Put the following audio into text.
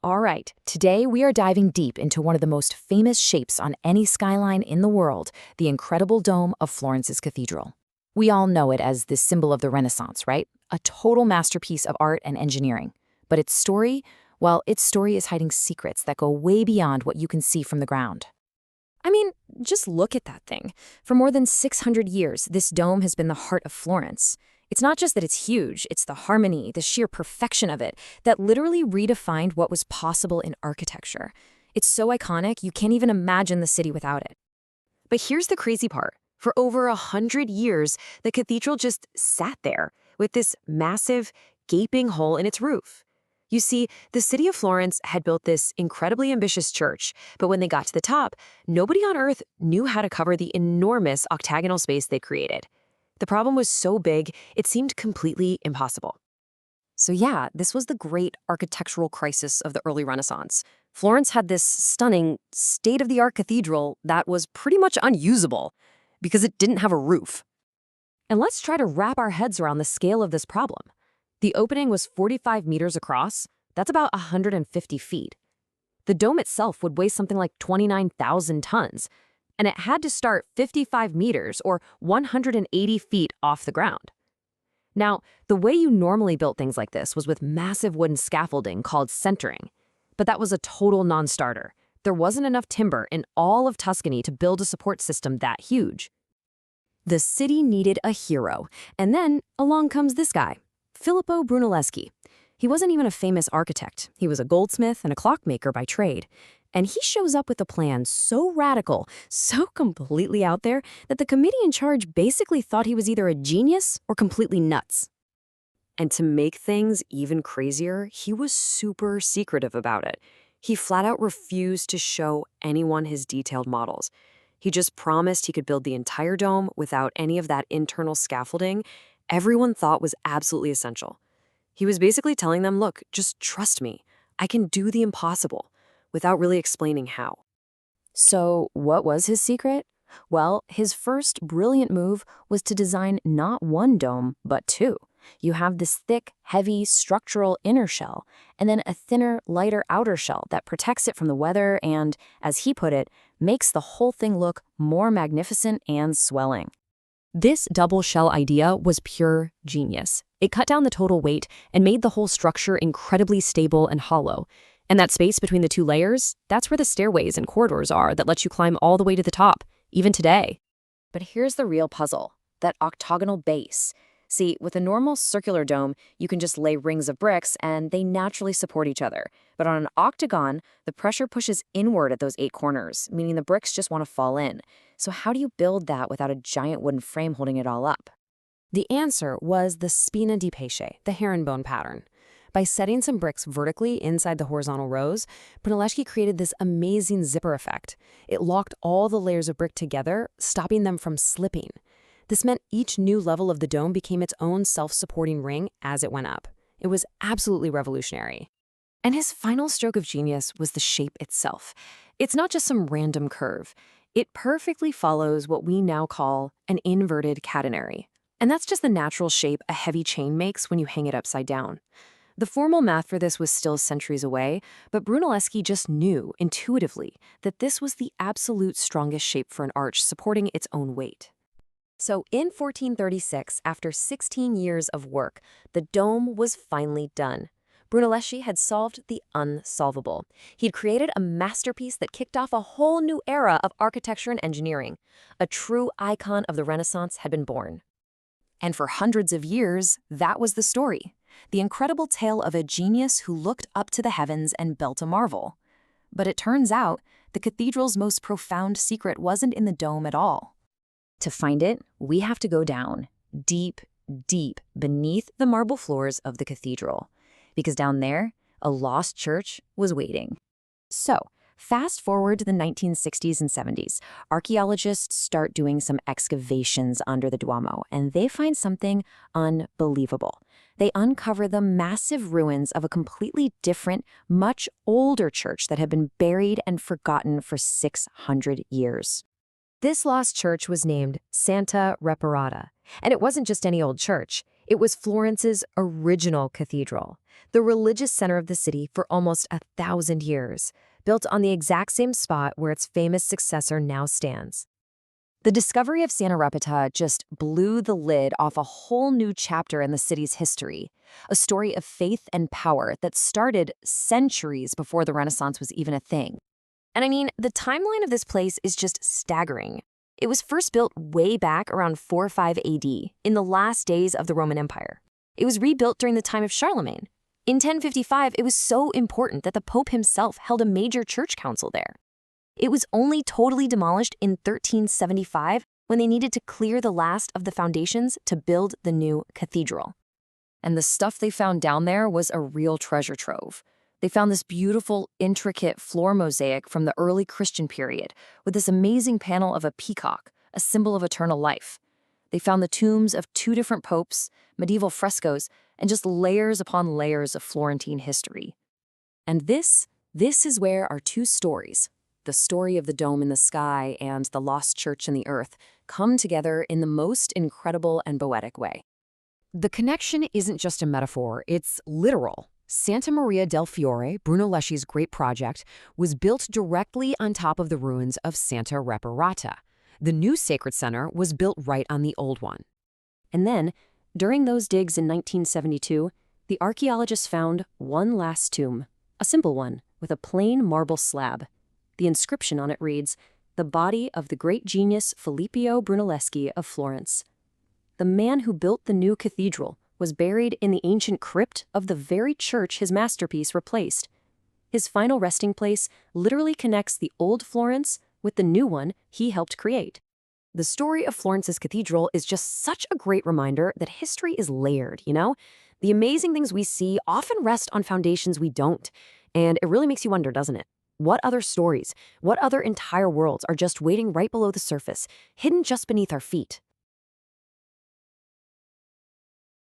All right, today we are diving deep into one of the most famous shapes on any skyline in the world, the incredible dome of Florence's cathedral. We all know it as the symbol of the Renaissance, right? A total masterpiece of art and engineering. But its story, well, its story is hiding secrets that go way beyond what you can see from the ground. I mean, just look at that thing. For more than 600 years, this dome has been the heart of Florence. It's not just that it's huge, it's the harmony, the sheer perfection of it, that literally redefined what was possible in architecture. It's so iconic, you can't even imagine the city without it. But here's the crazy part. For over 100 years, the cathedral just sat there with this massive, gaping hole in its roof. You see, the city of Florence had built this incredibly ambitious church, but when they got to the top, nobody on Earth knew how to cover the enormous octagonal space they'd created. The problem was so big, it seemed completely impossible. So yeah, this was the great architectural crisis of the early Renaissance. Florence had this stunning, state-of-the-art cathedral that was pretty much unusable because it didn't have a roof. And let's try to wrap our heads around the scale of this problem. The opening was 45 meters across. That's about 150 feet. The dome itself would weigh something like 29,000 tons. And it had to start 55 meters or 180 feet off the ground. Now, the way you normally built things like this was with massive wooden scaffolding called centering. But that was a total non-starter. There wasn't enough timber in all of Tuscany to build a support system that huge. The city needed a hero, and then along comes this guy, Filippo Brunelleschi. He wasn't even a famous architect. He was a goldsmith and a clockmaker by trade. And he shows up with a plan so radical, so completely out there, that the committee in charge basically thought he was either a genius or completely nuts. And to make things even crazier, he was super secretive about it. He flat out refused to show anyone his detailed models. He just promised he could build the entire dome without any of that internal scaffolding everyone thought was absolutely essential. He was basically telling them, look, just trust me. I can do the impossible, without really explaining how. So what was his secret? Well, his first brilliant move was to design not one dome, but two. You have this thick, heavy, structural inner shell, and then a thinner, lighter outer shell that protects it from the weather and, as he put it, makes the whole thing look more magnificent and swelling. This double shell idea was pure genius. It cut down the total weight and made the whole structure incredibly stable and hollow. And that space between the two layers, that's where the stairways and corridors are that let you climb all the way to the top, even today. But here's the real puzzle, that octagonal base. See, with a normal circular dome, you can just lay rings of bricks and they naturally support each other. But on an octagon, the pressure pushes inward at those 8 corners, meaning the bricks just want to fall in. So how do you build that without a giant wooden frame holding it all up? The answer was the spina di pesce, the herringbone pattern. By setting some bricks vertically inside the horizontal rows, Brunelleschi created this amazing zipper effect. It locked all the layers of brick together, stopping them from slipping. This meant each new level of the dome became its own self-supporting ring as it went up. It was absolutely revolutionary. And his final stroke of genius was the shape itself. It's not just some random curve. It perfectly follows what we now call an inverted catenary. And that's just the natural shape a heavy chain makes when you hang it upside down. The formal math for this was still centuries away, but Brunelleschi just knew intuitively that this was the absolute strongest shape for an arch supporting its own weight. So in 1436, after 16 years of work, the dome was finally done. Brunelleschi had solved the unsolvable. He'd created a masterpiece that kicked off a whole new era of architecture and engineering. A true icon of the Renaissance had been born. And for hundreds of years, that was the story. The incredible tale of a genius who looked up to the heavens and built a marvel. But it turns out, the cathedral's most profound secret wasn't in the dome at all. To find it, we have to go down, deep, deep beneath the marble floors of the cathedral. Because down there, a lost church was waiting. So, fast forward to the 1960s and 70s, archaeologists start doing some excavations under the Duomo, and they find something unbelievable. They uncover the massive ruins of a completely different, much older church that had been buried and forgotten for 600 years. This lost church was named Santa Reparata, and it wasn't just any old church. It was Florence's original cathedral, the religious center of the city for almost 1,000 years, built on the exact same spot where its famous successor now stands. The discovery of Santa Repeta just blew the lid off a whole new chapter in the city's history, a story of faith and power that started centuries before the Renaissance was even a thing. And I mean, the timeline of this place is just staggering. It was first built way back around 405 AD, in the last days of the Roman Empire. It was rebuilt during the time of Charlemagne. In 1055, it was so important that the Pope himself held a major church council there. It was only totally demolished in 1375 when they needed to clear the last of the foundations to build the new cathedral. And the stuff they found down there was a real treasure trove. They found this beautiful, intricate floor mosaic from the early Christian period with this amazing panel of a peacock, a symbol of eternal life. They found the tombs of 2 different popes, medieval frescoes, and just layers upon layers of Florentine history. And this is where our 2 stories, the story of the dome in the sky and the lost church in the earth, come together in the most incredible and poetic way. The connection isn't just a metaphor, it's literal. Santa Maria del Fiore, Brunelleschi's great project, was built directly on top of the ruins of Santa Reparata. The new sacred center was built right on the old one. And then, during those digs in 1972, the archaeologists found one last tomb, a simple one with a plain marble slab. The inscription on it reads, "The body of the great genius Filippo Brunelleschi of Florence." The man who built the new cathedral was buried in the ancient crypt of the very church his masterpiece replaced. His final resting place literally connects the old Florence with the new one he helped create. The story of Florence's cathedral is just such a great reminder that history is layered, you know? The amazing things we see often rest on foundations we don't. And it really makes you wonder, doesn't it? What other stories, what other entire worlds are just waiting right below the surface, hidden just beneath our feet?